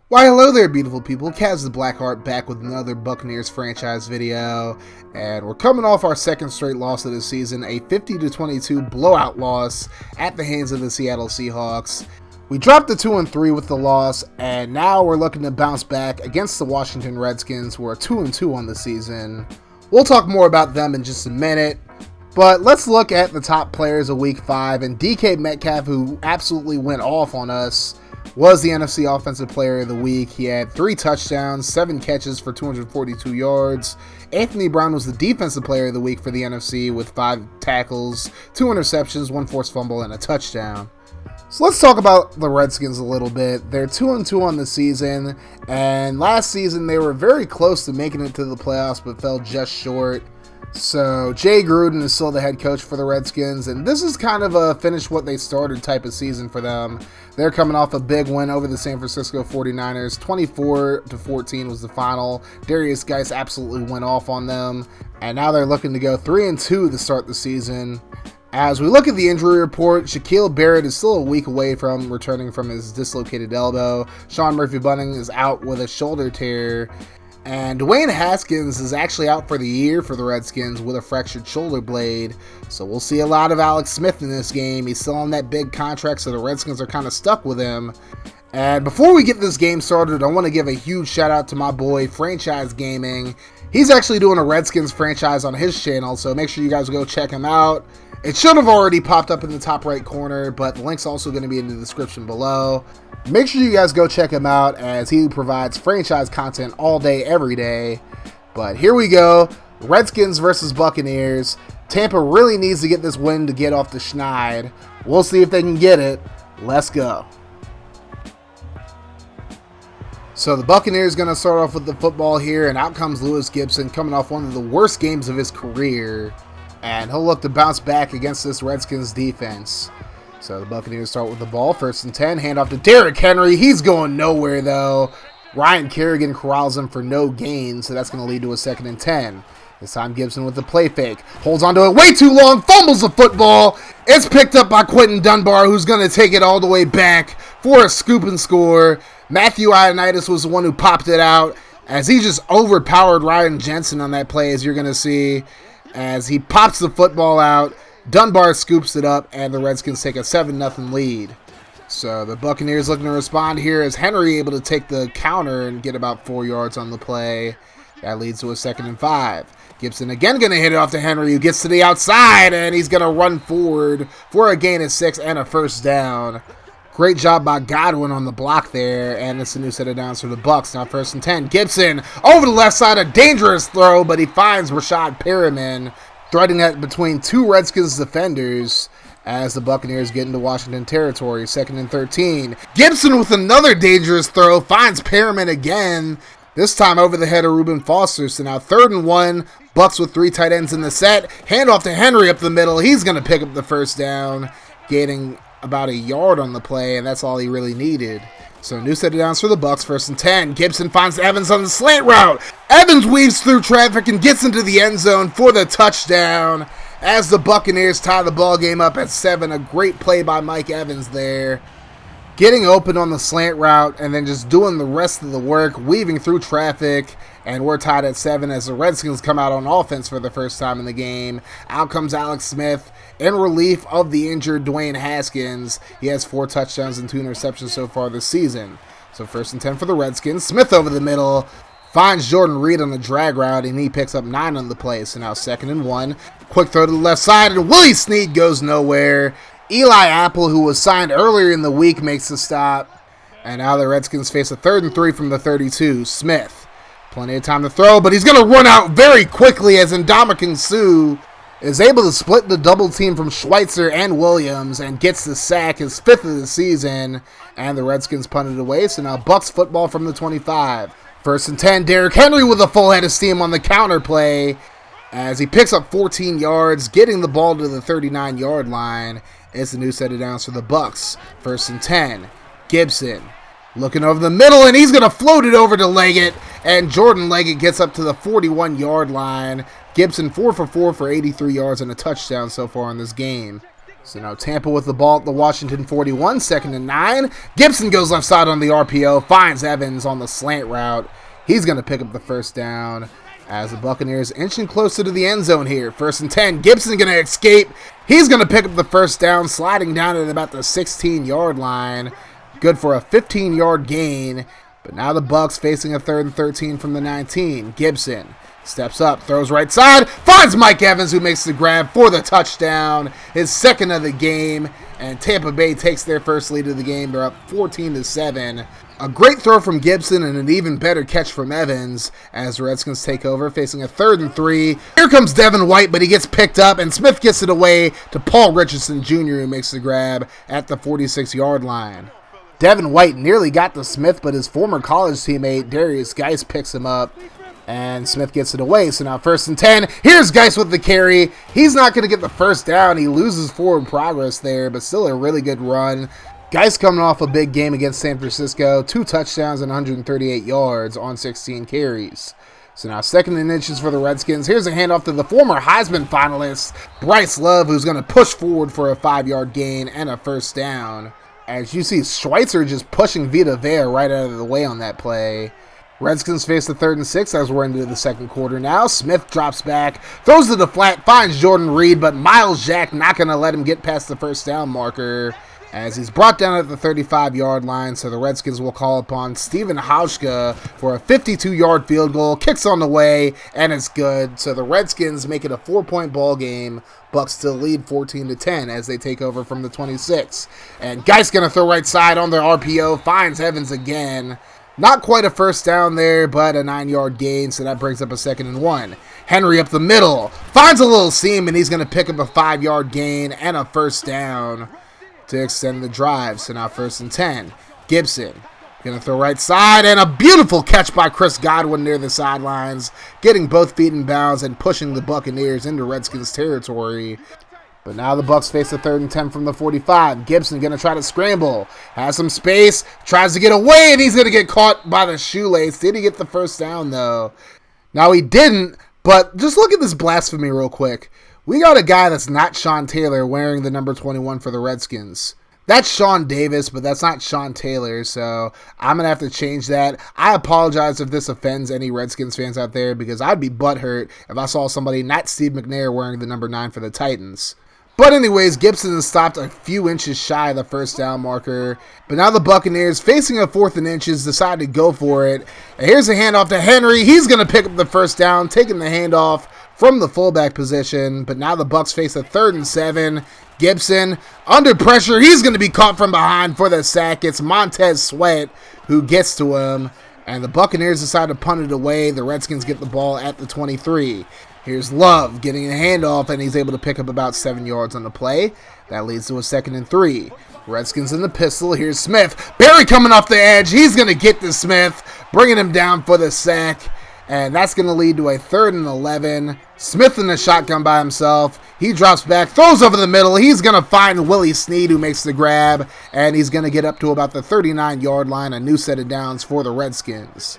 Why hello there beautiful people, Kaz the Blackheart back with another Buccaneers franchise video, and we're coming off our second straight loss of the season, a 50-22 blowout loss at the hands of the Seattle Seahawks. We dropped to 2-3 with the loss, and now we're looking to bounce back against the Washington Redskins. We're 2-2 on the season. We'll talk more about them in just a minute, but let's look at the top players of Week 5, and DK Metcalf, who absolutely went off on us, was the NFC Offensive Player of the Week. He had 3 touchdowns, 7 catches for 242 yards. Anthony Brown was the Defensive Player of the Week for the NFC with 5 tackles, 2 interceptions, 1 forced fumble, and a touchdown. So let's talk about the Redskins a little bit. They're 2-2 on the season, and last season they were very close to making it to the playoffs but fell just short. So Jay Gruden is still the head coach for the Redskins, and this is kind of a finish what they started type of season for them. They're coming off a big win over the San Francisco 49ers. 24-14 was the final. Darius Geis absolutely went off on them, and now they're looking to go 3-2 to start the season. As we look at the injury report, Barrett is still a week away from returning from his dislocated elbow. Murphy-Bunting is out with a shoulder tear. And Dwayne Haskins is actually out for the year for the Redskins with a fractured shoulder blade. So we'll see a lot of Alex Smith in this game. He's still on that big contract, so the Redskins are kind of stuck with him. And before we get this game started, I want to give a huge shout out to my boy Franchise Gaming. He's actually doing a Redskins franchise on his channel, so make sure you guys go check him out. It should have already popped up in the top right corner, but the link's also going to be in the description below. Make sure you guys go check him out as he provides franchise content all day, every day. But here we go. Redskins versus Buccaneers. Tampa really needs to get this win to get off the schneid. We'll see if they can get it. Let's go. So the Buccaneers going to start off with the football here, and out comes Lewis Gibson coming off one of the worst games of his career. And he'll look to bounce back against this Redskins defense. So the Buccaneers start with the ball, 1st and 10, handoff to Derrick Henry. He's going nowhere, though. Ryan Kerrigan corrals him for no gain, so that's going to lead to a 2nd and 10. This time Gibson with the play fake. Holds onto it way too long, fumbles the football. It's picked up by Quentin Dunbar, who's going to take it all the way back for a scoop and score. Matthew Ioannidis was the one who popped it out, as he just overpowered Ryan Jensen on that play, as you're going to see. As he pops the football out, Dunbar scoops it up, and the Redskins take a 7-0 lead. So the Buccaneers looking to respond here as Henry able to take the counter and get about 4 yards on the play. That leads to a 2nd and 5. Gibson again going to hit it off to Henry, who gets to the outside, and he's going to run forward for a gain of 6 and a 1st down. Great job by Godwin on the block there, and it's a new set of downs for the Bucs. Now 1st and 10. Gibson over the left side, a dangerous throw, but he finds Rashad Perriman, threading that between 2 Redskins defenders as the Buccaneers get into Washington territory. 2nd and 13. Gibson with another dangerous throw, finds Perriman again, this time over the head of Reuben Foster. So now 3rd and 1. Bucs with 3 tight ends in the set. Handoff to Henry up the middle. He's going to pick up the 1st down, gaining about a yard on the play, and that's all he really needed. So new set of downs for the Bucs, 1st and 10. Gibson finds Evans on the slant route. Evans weaves through traffic and gets into the end zone for the touchdown as the Buccaneers tie the ball game up at 7. A great play by Mike Evans there, getting open on the slant route and then just doing the rest of the work, weaving through traffic, and we're tied at 7 as the Redskins come out on offense for the first time in the game. Out comes Alex Smith in relief of the injured Dwayne Haskins. He has 4 touchdowns and 2 interceptions so far this season. So 1st and 10 for the Redskins. Smith over the middle, finds Jordan Reed on the drag route, and he picks up 9 on the play. So now 2nd and 1. Quick throw to the left side, and Willie Snead goes nowhere. Eli Apple, who was signed earlier in the week, makes the stop. And now the Redskins face a 3rd and 3 from the 32. Smith, plenty of time to throw, but he's going to run out very quickly as Ndamukong Suh is able to split the double team from Schweitzer and Williams and gets the sack, his 5th of the season, and the Redskins punt it away. So now Bucs football from the 25. 1st and 10, Derrick Henry with a full head of steam on the counter play as he picks up 14 yards, getting the ball to the 39-yard line. It's a new set of downs for the Bucs. 1st and 10, Gibson looking over the middle, and he's going to float it over to Leggett, and Jordan Leggett gets up to the 41-yard line. Gibson 4 for 4 for 83 yards and a touchdown so far in this game. So now Tampa with the ball at the Washington 41, 2nd and 9. Gibson goes left side on the RPO, finds Evans on the slant route. He's going to pick up the first down as the Buccaneers inching closer to the end zone here. 1st and 10, Gibson going to escape. He's going to pick up the first down, sliding down at about the 16-yard line. Good for a 15-yard gain. But now the Bucs facing a 3rd and 13 from the 19. Gibson steps up, throws right side, finds Mike Evans, who makes the grab for the touchdown, his 2nd of the game, and Tampa Bay takes their first lead of the game. They're up 14-7. A great throw from Gibson and an even better catch from Evans as the Redskins take over, facing a 3rd and 3. Here comes Devin White, but he gets picked up, and Smith gets it away to Paul Richardson Jr., who makes the grab at the 46-yard line. Devin White nearly got to Smith, but his former college teammate Darius Geis picks him up, and Smith gets it away. So now 1st and 10. Here's Geis with the carry. He's not going to get the first down. He loses forward progress there, but still a really good run. Geis coming off a big game against San Francisco. 2 touchdowns and 138 yards on 16 carries. So now 2nd and inches for the Redskins. Here's a handoff to the former Heisman finalist, Bryce Love, who's going to push forward for a 5-yard gain and a first down. As you see, Schweitzer just pushing Vita Vea right out of the way on that play. Redskins face the 3rd and 6 as we're into the second quarter now. Smith drops back, throws to the flat, finds Jordan Reed, but Miles Jack not going to let him get past the first down marker as he's brought down at the 35-yard line. So the Redskins will call upon Steven Hauschka for a 52-yard field goal. Kicks on the way, and it's good. So the Redskins make it a 4-point ball game. Bucs still lead 14-10 as they take over from the 26. And Geis going to throw right side on the RPO, finds Evans again. Not quite a first down there, but a 9-yard gain, so that brings up a 2nd and 1. Henry up the middle, finds a little seam, and he's going to pick up a 5-yard gain and a first down to extend the drive. So now 1st and 10. Gibson going to throw right side, and a beautiful catch by Chris Godwin near the sidelines, getting both feet in bounds and pushing the Buccaneers into Redskins territory. But now the Bucs face a 3rd and 10 from the 45. Gibson going to try to scramble. Has some space. Tries to get away, and he's going to get caught by the shoelace. Did he get the first down, though? Now, he didn't, but just look at this blasphemy real quick. We got a guy that's not Sean Taylor wearing the number 21 for the Redskins. That's Sean Davis, but that's not Sean Taylor, so I'm going to have to change that. I apologize if this offends any Redskins fans out there, because I'd be butthurt if I saw somebody not Steve McNair wearing the number 9 for the Titans. But anyways, Gibson is stopped a few inches shy of the first down marker. But now the Buccaneers, facing a 4th and inches, decide to go for it. And here's a handoff to Henry. He's going to pick up the first down, taking the handoff from the fullback position. But now the Bucs face a 3rd and 7. Gibson, under pressure, he's going to be caught from behind for the sack. It's Montez Sweat who gets to him. And the Buccaneers decide to punt it away. The Redskins get the ball at the 23. Here's Love getting a handoff, and he's able to pick up about 7 yards on the play. That leads to a 2nd and 3. Redskins in the pistol. Here's Smith. Barrett coming off the edge. He's going to get to Smith, bringing him down for the sack. And that's going to lead to a 3rd and 11. Smith in the shotgun by himself. He drops back, throws over the middle. He's going to find Willie Snead, who makes the grab. And he's going to get up to about the 39-yard line. A new set of downs for the Redskins.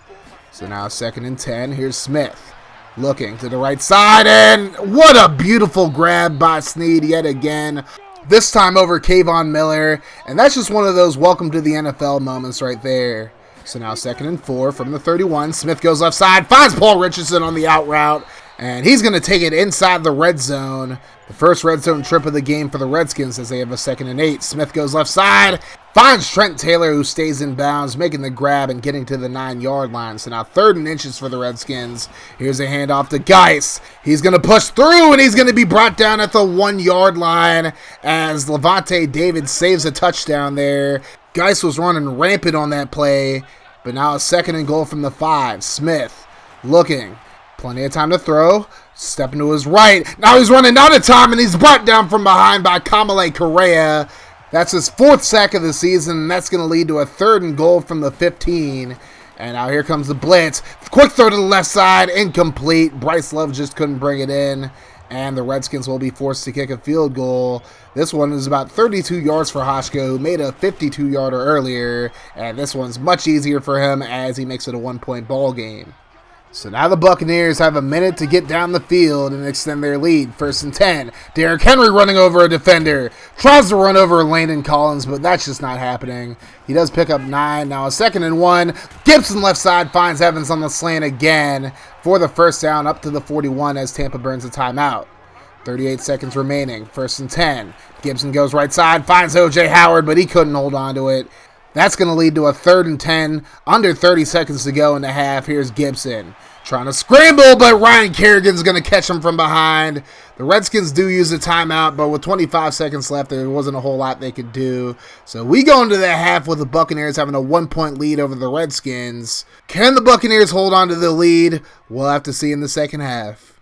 So now 2nd and 10. Here's Smith. Looking to the right side, and what a beautiful grab by Snead yet again. This time over Kayvon Miller, and that's just one of those welcome to the NFL moments right there. So now 2nd and 4 from the 31. Smith goes left side, finds Paul Richardson on the out route, and he's going to take it inside the red zone. The first red zone trip of the game for the Redskins as they have a 2nd and 8. Smith goes left side, finds Trent Taylor, who stays in bounds, making the grab and getting to the 9-yard line. So now 3rd and inches for the Redskins. Here's a handoff to Geis. He's going to push through, and he's going to be brought down at the 1-yard line as Levante David saves a touchdown there. Geis was running rampant on that play, but now a 2nd and goal from the 5. Smith looking. Plenty of time to throw. Stepping to his right. Now he's running out of time, and he's brought down from behind by Kamale Correa. That's his 4th sack of the season, and that's going to lead to a 3rd and goal from the 15. And now here comes the blitz. Quick throw to the left side. Incomplete. Bryce Love just couldn't bring it in. And the Redskins will be forced to kick a field goal. This one is about 32 yards for Hauschka, who made a 52-yarder earlier. And this one's much easier for him as he makes it a 1-point ball game. So now the Buccaneers have a minute to get down the field and extend their lead. 1st and 10. Derrick Henry running over a defender. Tries to run over Landon Collins, but that's just not happening. He does pick up 9. Now a 2nd and 1. Gibson left side finds Evans on the slant again for the first down up to the 41 as Tampa burns a timeout. 38 seconds remaining. 1st and 10. Gibson goes right side, finds O.J. Howard, but he couldn't hold on to it. That's going to lead to a 3rd and 10. Under 30 seconds to go in the half. Here's Gibson trying to scramble, but Ryan Kerrigan's going to catch him from behind. The Redskins do use a timeout, but with 25 seconds left, there wasn't a whole lot they could do. So we go into the half with the Buccaneers having a 1-point lead over the Redskins. Can the Buccaneers hold on to the lead? We'll have to see in the second half.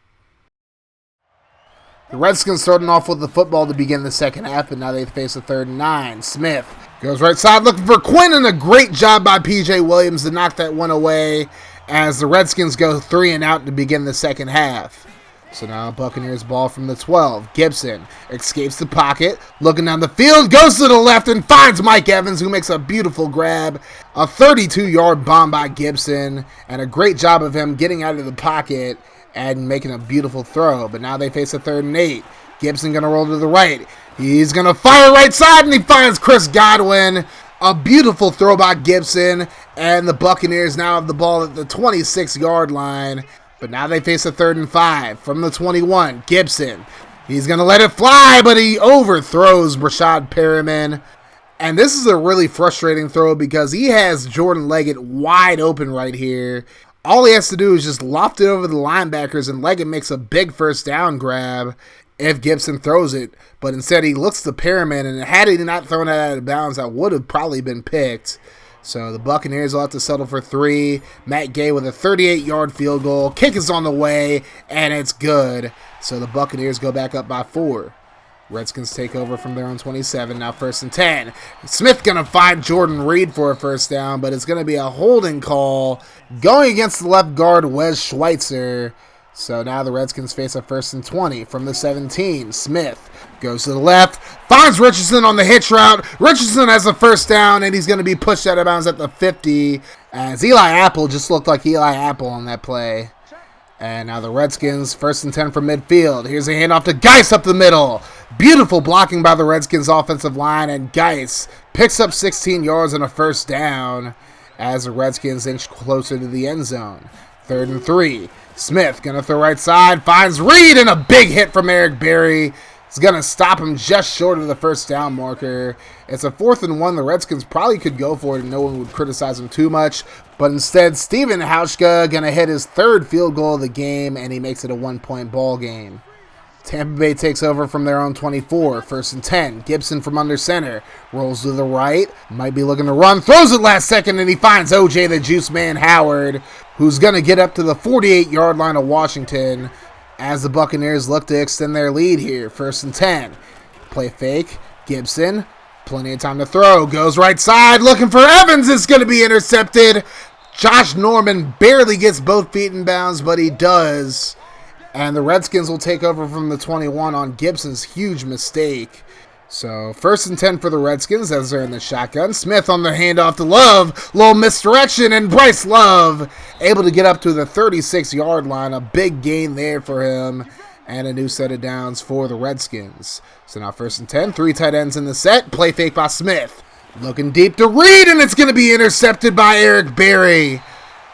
The Redskins starting off with the football to begin the second half, and now they face a 3rd and 9. Smith goes right side looking for Quinn, and a great job by P.J. Williams to knock that one away as the Redskins go 3 and out to begin the second half. So now Buccaneers ball from the 12. Gibson escapes the pocket, looking down the field, goes to the left and finds Mike Evans, who makes a beautiful grab. A 32-yard bomb by Gibson, and a great job of him getting out of the pocket and making a beautiful throw. But now they face a 3rd and 8. Gibson going to roll to the right. He's going to fire right side, and he finds Chris Godwin. A beautiful throw by Gibson, and the Buccaneers now have the ball at the 26-yard line. But now they face a 3rd and 5 from the 21. Gibson, he's going to let it fly, but he overthrows Brashad Perriman. And this is a really frustrating throw because he has Jordan Leggett wide open right here. All he has to do is just loft it over the linebackers, and Leggett makes a big first down grab if Gibson throws it. But instead he looks to Perriman, and had he not thrown it out of bounds, that would have probably been picked. So the Buccaneers will have to settle for 3. Matt Gay with a 38-yard field goal. Kick is on the way, and it's good. So the Buccaneers go back up by 4. Redskins take over from their own 27. Now 1st and 10. Smith going to find Jordan Reed for a first down, but it's going to be a holding call going against the left guard, Wes Schweitzer. So now the Redskins face a 1st and 20 from the 17. Smith goes to the left, finds Richardson on the hitch route. Richardson has a first down, and he's going to be pushed out of bounds at the 50, as Eli Apple just looked like Eli Apple on that play. And now the Redskins, 1st and 10 from midfield. Here's a handoff to Geis up the middle. Beautiful blocking by the Redskins offensive line, and Geis picks up 16 yards and a first down as the Redskins inch closer to the end zone. 3rd and 3. Smith going to throw right side, finds Reed, and a big hit from Eric Berry. It's going to stop him just short of the first down marker. It's a 4th and 1. The Redskins probably could go for it and no one would criticize him too much. But instead, Steven Hauschka going to hit his 3rd field goal of the game, and he makes it a 1-point ball game. Tampa Bay takes over from their own 24. 1st and 10. Gibson from under center. Rolls to the right. Might be looking to run. Throws it last second, and he finds O.J. the Juice Man Howard, who's going to get up to the 48-yard line of Washington as the Buccaneers look to extend their lead here. 1st and 10. Play fake. Gibson. Plenty of time to throw. Goes right side. Looking for Evans. It's going to be intercepted. Josh Norman barely gets both feet in bounds, but he does. And the Redskins will take over from the 21 on Gibson's huge mistake. So 1st and 10 for the Redskins as they're in the shotgun. Smith on the handoff to Love. Little misdirection, and Bryce Love able to get up to the 36-yard line. A big gain there for him. And a new set of downs for the Redskins. So now 1st and 10. 3 tight ends in the set. Play fake by Smith. Looking deep to Reed, and it's going to be intercepted by Eric Berry.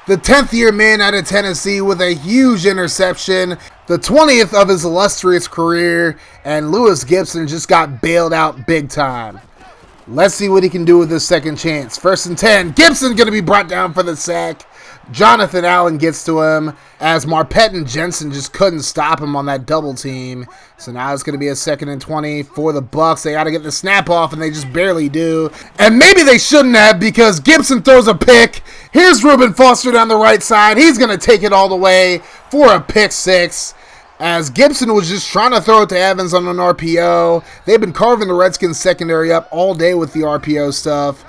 The 10th-year man out of Tennessee with a huge interception, the 20th of his illustrious career, and Lewis Gibson just got bailed out big time. Let's see what he can do with this second chance. 1st and 10. Gibson going to be brought down for the sack. Jonathan Allen gets to him as Marpet and Jensen just couldn't stop him on that double team. So now it's going to be a 2nd and 20 for the Bucs. They got to get the snap off, and they just barely do. And maybe they shouldn't have, because Gibson throws a pick. Here's Reuben Foster down the right side. He's going to take it all the way for a pick 6. As Gibson was just trying to throw it to Evans on an RPO. They've been carving the Redskins secondary up all day with the RPO stuff.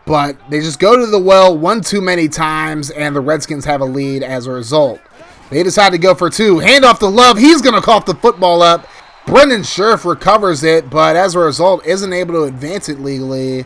But they just go to the well one too many times, and the Redskins have a lead as a result. They decide to go for 2. Handoff to Love. He's going to cough the football up. Brendan Scherf recovers it, but as a result isn't able to advance it legally.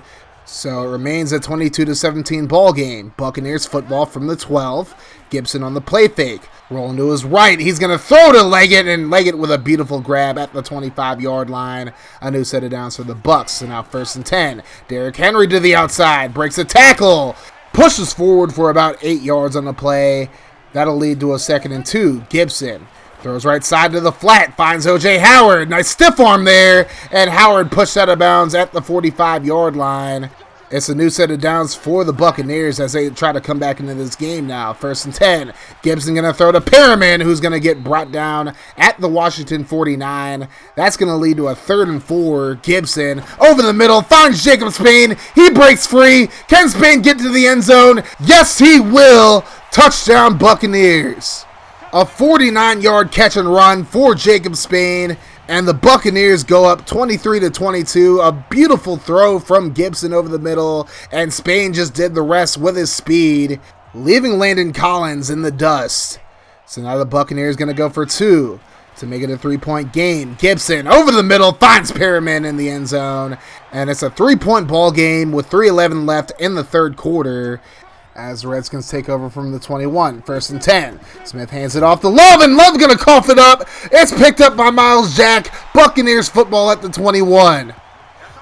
So it remains a 22-17 ball game. Buccaneers football from the 12. Gibson on the play fake. Rolling to his right. He's going to throw to Leggett, and Leggett with a beautiful grab at the 25-yard line. A new set of downs for the Bucs. So now 1st and 10. Derrick Henry to the outside. Breaks a tackle. Pushes forward for about 8 yards on the play. That'll lead to a 2nd and 2. Gibson throws right side to the flat. Finds O.J. Howard. Nice stiff arm there. And Howard pushed out of bounds at the 45-yard line. It's a new set of downs for the Buccaneers as they try to come back into this game now. 1st and 10. Gibson going to throw to Perriman, who's going to get brought down at the Washington 49. That's going to lead to a 3rd and 4. Gibson over the middle, finds Jacob Spain. He breaks free. Can Spain get to the end zone? Yes, he will. Touchdown, Buccaneers. A 49-yard catch and run for Jacob Spain. And the Buccaneers go up 23-22. A beautiful throw from Gibson over the middle. And Spain just did the rest with his speed, leaving Landon Collins in the dust. So now the Buccaneers going to go for 2 to make it a 3-point game. Gibson over the middle finds Perriman in the end zone. And it's a 3-point ball game with 3:11 left in the 3rd quarter. As the Redskins take over from the 21. 1st and 10. Smith hands it off to Love, and Love going to cough it up. It's picked up by Miles Jack. Buccaneers football at the 21.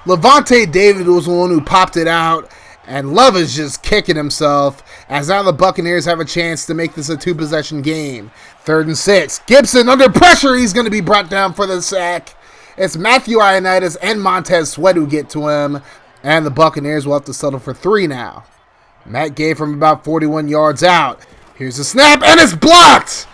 Levante David was the one who popped it out, and Love is just kicking himself as now the Buccaneers have a chance to make this a 2-possession game. 3rd and 6. Gibson under pressure. He's going to be brought down for the sack. It's Matthew Ioannidis and Montez Sweat who get to him, and the Buccaneers will have to settle for 3 now. Matt Gay from about 41 yards out. Here's a snap, and it's blocked!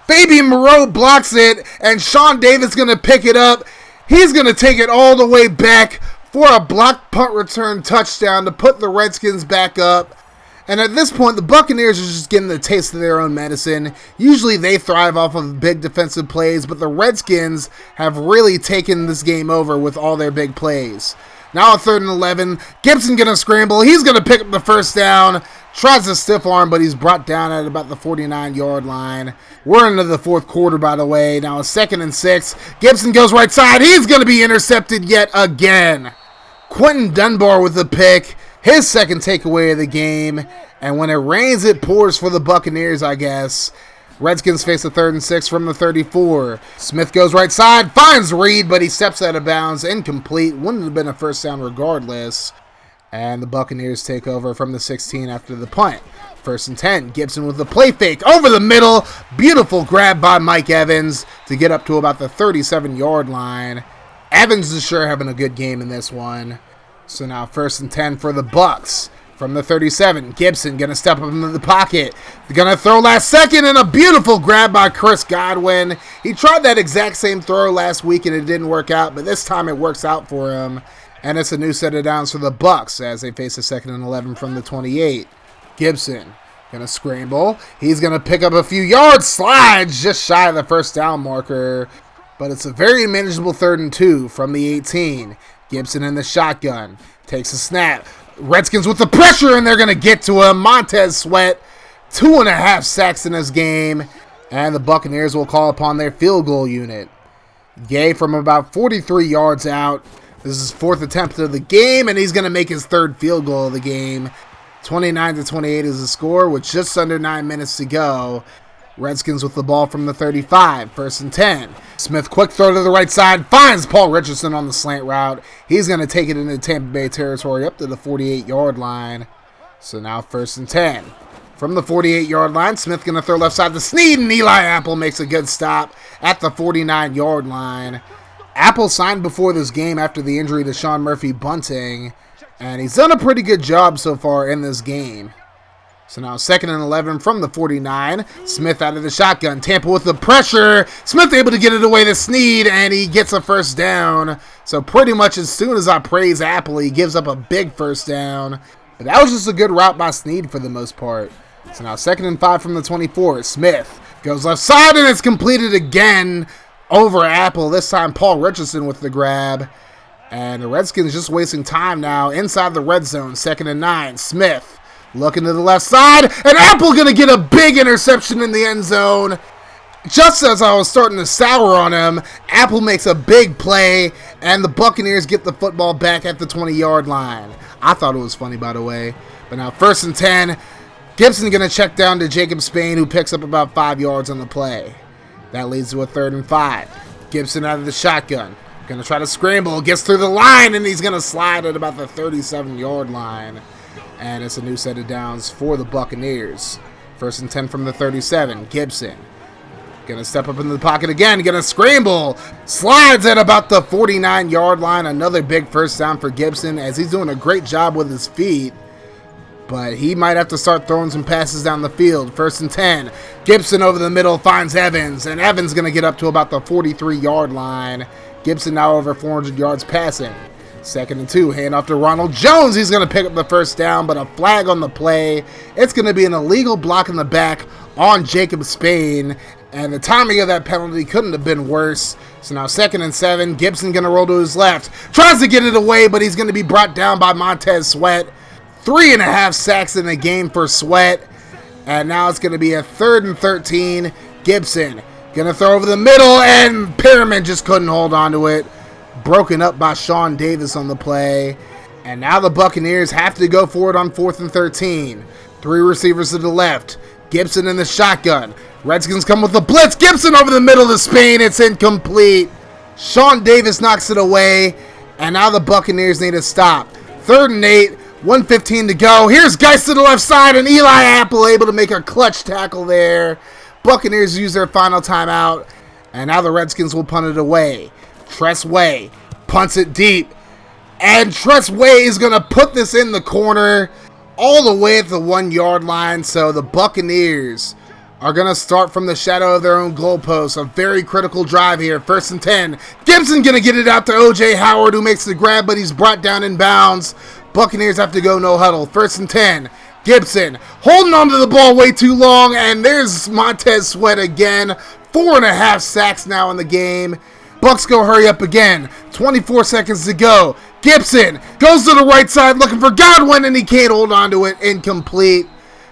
Fabian Moreau blocks it, and Sean Davis going to pick it up. He's going to take it all the way back for a blocked punt return touchdown to put the Redskins back up. And at this point, the Buccaneers are just getting the taste of their own medicine. Usually they thrive off of big defensive plays, but the Redskins have really taken this game over with all their big plays. Now a 3rd and 11. Gibson going to scramble. He's going to pick up the 1st down. Tries to stiff arm, but he's brought down at about the 49-yard line. We're into the 4th quarter, by the way. Now a 2nd and 6. Gibson goes right side. He's going to be intercepted yet again. Quentin Dunbar with the pick. His 2nd takeaway of the game. And when it rains, it pours for the Buccaneers, I guess. Redskins face a 3rd and 6 from the 34. Smith goes right side, finds Reed, but he steps out of bounds, incomplete. Wouldn't have been a 1st down regardless. And the Buccaneers take over from the 16 after the punt. 1st and 10. Gibson with the play fake over the middle. Beautiful grab by Mike Evans to get up to about the 37-yard line. Evans is sure having a good game in this one. So now 1st and 10 for the Bucs. From the 37, Gibson going to step up into the pocket. Going to throw last second, and a beautiful grab by Chris Godwin. He tried that exact same throw last week, and it didn't work out, but this time it works out for him. And it's a new set of downs for the Bucs as they face a 2nd and 11 from the 28. Gibson going to scramble. He's going to pick up a few yards, slides just shy of the 1st down marker. But it's a very manageable 3rd and 2 from the 18. Gibson in the shotgun. Takes a snap. Redskins with the pressure, and they're going to get to him. Montez Sweat, 2.5 sacks in this game. And the Buccaneers will call upon their field goal unit. Gay from about 43 yards out. This is his 4th attempt of the game, and he's going to make his 3rd field goal of the game. 29-28 is the score with just under 9 minutes to go. Redskins with the ball from the 35. 1st and 10. Smith quick throw to the right side. Finds Paul Richardson on the slant route. He's going to take it into Tampa Bay territory up to the 48-yard line. So now 1st and 10. From the 48-yard line, Smith going to throw left side to Snead, and Eli Apple makes a good stop at the 49-yard line. Apple signed before this game after the injury to Sean Murphy-Bunting, and he's done a pretty good job so far in this game. So now 2nd and 11 from the 49. Smith out of the shotgun. Tampa with the pressure. Smith able to get it away to Snead, and he gets a 1st down. So pretty much as soon as I praise Apple, he gives up a big 1st down. But that was just a good route by Snead for the most part. So now 2nd and 5 from the 24. Smith goes left side, and it's completed again over Apple. This time Paul Richardson with the grab. And the Redskins just wasting time now inside the red zone. 2nd and 9. Smith looking to the left side, and Apple going to get a big interception in the end zone. Just as I was starting to sour on him, Apple makes a big play, and the Buccaneers get the football back at the 20-yard line. I thought it was funny, by the way. But now 1st and 10. Gibson going to check down to Jacob Spain, who picks up about 5 yards on the play. That leads to a 3rd and 5. Gibson out of the shotgun. Going to try to scramble. Gets through the line, and he's going to slide at about the 37-yard line. And it's a new set of downs for the Buccaneers. 1st and 10 from the 37. Gibson going to step up into the pocket again. Going to scramble. Slides at about the 49-yard line. Another big 1st down for Gibson, as he's doing a great job with his feet. But he might have to start throwing some passes down the field. 1st and 10. Gibson over the middle finds Evans. And Evans going to get up to about the 43-yard line. Gibson now over 400 yards passing. 2nd and 2. Hand off to Ronald Jones. He's going to pick up the 1st down, but a flag on the play. It's going to be an illegal block in the back on Jacob Spain. And the timing of that penalty couldn't have been worse. So now 2nd and 7. Gibson going to roll to his left. Tries to get it away, but he's going to be brought down by Montez Sweat. 3.5 sacks in the game for Sweat. And now it's going to be a 3rd and 13. Gibson going to throw over the middle, and Perriman just couldn't hold on to it. Broken up by Sean Davis on the play. And now the Buccaneers have to go for it on 4th and 13. 3 receivers to the left. Gibson in the shotgun. Redskins come with the blitz. Gibson over the middle to Spain. It's incomplete. Sean Davis knocks it away. And now the Buccaneers need to stop. 3rd and 8. 1:15 to go. Here's Geist to the left side, and Eli Apple able to make a clutch tackle there. Buccaneers use their final timeout, and now the Redskins will punt it away. Tress Way punts it deep, and Tress Way is going to put this in the corner all the way at the 1-yard line. So the Buccaneers are going to start from the shadow of their own goalpost. A very critical drive here. 1st and 10. Gibson going to get it out to O.J. Howard, who makes the grab, but he's brought down in bounds. Buccaneers have to go no huddle. 1st and 10. Gibson holding on to the ball way too long, and there's Montez Sweat again. 4.5 sacks now in the game. Bucks go hurry up again. 24 seconds to go. Gibson goes to the right side looking for Godwin, and he can't hold on to it. Incomplete.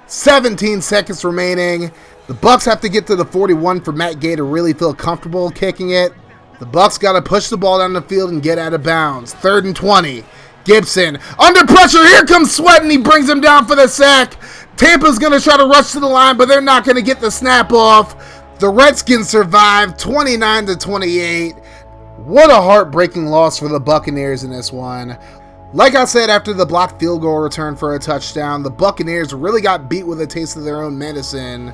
17 seconds remaining. The Bucks have to get to the 41 for Matt Gay to really feel comfortable kicking it. The Bucks got to push the ball down the field and get out of bounds. 3rd and 20. Gibson under pressure. Here comes Sweat, and he brings him down for the sack. Tampa's going to try to rush to the line, but they're not going to get the snap off. The Redskins survive 29-28. What a heartbreaking loss for the Buccaneers in this one. Like I said, after the blocked field goal return for a touchdown, the Buccaneers really got beat with a taste of their own medicine.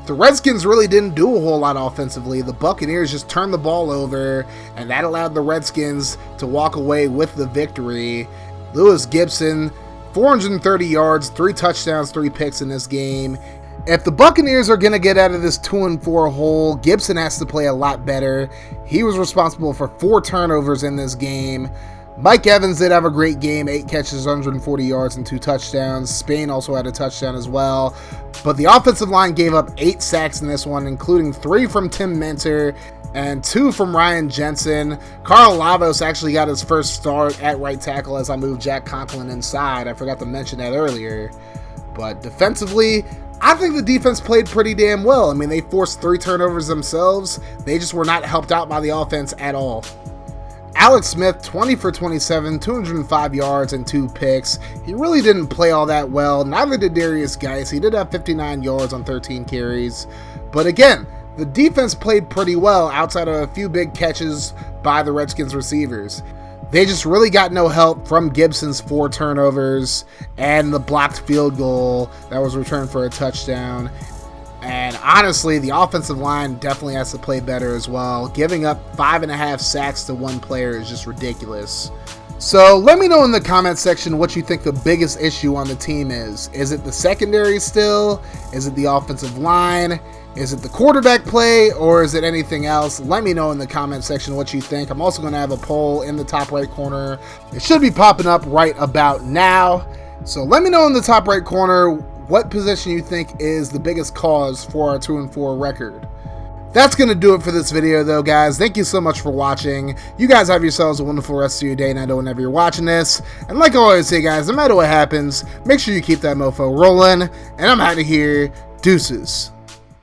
The Redskins really didn't do a whole lot offensively. The Buccaneers just turned the ball over, and that allowed the Redskins to walk away with the victory. Lewis Gibson, 430 yards, 3 touchdowns, 3 picks in this game. If the Buccaneers are going to get out of this 2-4 hole, Gibson has to play a lot better. He was responsible for 4 turnovers in this game. Mike Evans did have a great game, 8 catches, 140 yards, and 2 touchdowns. Spain also had a touchdown as well. But the offensive line gave up 8 sacks in this one, including 3 from Tim Mentor and 2 from Ryan Jensen. Carl Lavos actually got his first start at right tackle as I moved Jack Conklin inside. I forgot to mention that earlier. But defensively, I think the defense played pretty damn well. I mean, they forced 3 turnovers themselves. They just were not helped out by the offense at all. Alex Smith, 20 for 27, 205 yards and 2 picks. He really didn't play all that well. Neither did Darius Geis. He did have 59 yards on 13 carries. But again, the defense played pretty well outside of a few big catches by the Redskins receivers. They just really got no help from Gibson's 4 turnovers and the blocked field goal that was returned for a touchdown. And honestly, the offensive line definitely has to play better as well. Giving up 5.5 sacks to 1 player is just ridiculous. So let me know in the comment section what you think the biggest issue on the team is. Is it the secondary still? Is it the offensive line? Is it the quarterback play? Or is it anything else? Let me know in the comment section what you think. I'm also going to have a poll in the top right corner. It should be popping up right about now. So let me know in the top right corner what position you think is the biggest cause for our 2-4 record. That's going to do it for this video though, guys. Thank you so much for watching. You guys have yourselves a wonderful rest of your day, and I know whenever you're watching this. And like I always say, guys, no matter what happens, make sure you keep that mofo rolling. And I'm out of here. Deuces.